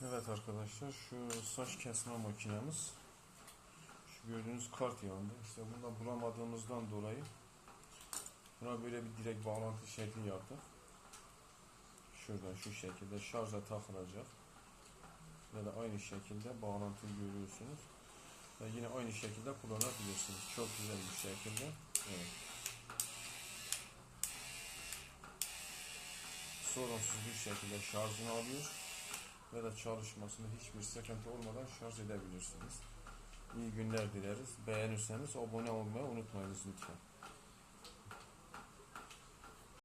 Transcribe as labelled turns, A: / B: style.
A: Evet arkadaşlar, şu saç kesme makinemiz, şu gördüğünüz kart yanında. İşte bunda bulamadığımızdan dolayı buna böyle bir direkt bağlantı şekli yaptık. Şuradan şu şekilde şarja takılacak ve de aynı şekilde bağlantıyı görüyorsunuz ve yine aynı şekilde kullanabilirsiniz. Çok güzel bir şekilde. Evet. Sorunsuz bir şekilde şarjını alıyor ve de çalışmasında hiçbir sıkıntı olmadan şarj edebilirsiniz. İyi günler dileriz. Beğenirseniz abone olmayı unutmayınız lütfen.